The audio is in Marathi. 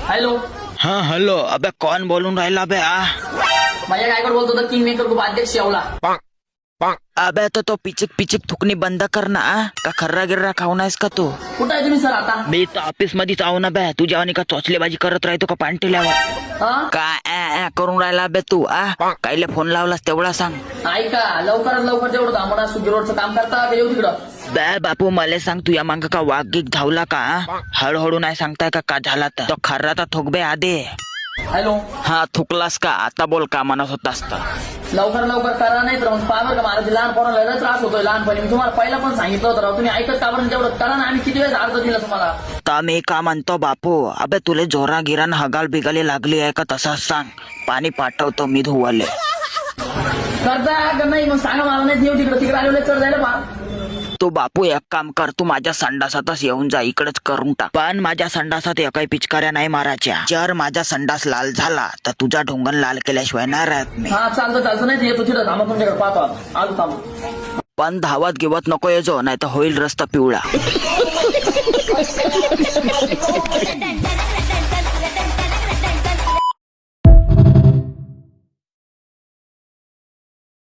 हॅलो. हाँ हेलो. अबे कौन बोलून राहिला बे? माझ्या गायकड बोलतो तर किंग मेकर ग्रुप अध्यक्ष येवला. अबे तो पिचिक पिचिक थुकणी बंद कर ना. का खर्रा गिर्रा खाऊन आहेस का तू? कुठं आहे तुम्ही सर आता? मी तर ऑफिस मध्येच आहो ना बे. तुझ्या आणि का चोचलेबाजी करत राहतो का पांटेल्यावर? हा? काय करून राहिला बे तू? कायले फोन लावलास तेवढा सांग. ऐका लवकरात लवकर जेवढं थांबणार सुगी रोडचं काम करता का येऊ तिकडं. बे बापू मला सांग तू या मांग का वाघ गिक धावला का? हळूहळू नाही सांगताय का झाला तर? तो खर्रा तर थुक बे आधे. हॅलो. हा थुकलास का? आता बोल का म्हणत होतास तर. लवकर करा नाही तर मग पावर का मला लहान पोराला लय त्रास होतोय लहानपणी. मी तुम्हाला पहिला पण सांगितलं होतं राव. तुम्ही ऐकत का बरं? तेवढं करा ना. आम्ही किती वेळेस अर्ज दिला तुम्हाला. तर मी का म्हणतो बापू, अबे तुले जोरा गिरान हगाल बिगाली लागली आहे का? तसाच सांग. पाणी पाठवतो मी धुवाले. करता का नाही मग सांगा मला. नाही येऊ तिकडे आलेले चढ जायला पा. तू बापू एक काम कर, तू माझ्या संडासातच येऊन जा. इकडेच करून टाक. पण माझ्या संडासात काही पिचकाऱ्या नाही मारायच्या. जर माझा संडास लाल झाला तर तुझा ढोंगण लाल केल्याशिवाय नाही राहत मी. हा चालतं नाही येतो तिथं थांबा तुमच्याकडे पाहतो. आलो थांबा. पण धावत गिवत नको येजो, नाही तर होईल रस्ता पिवळा.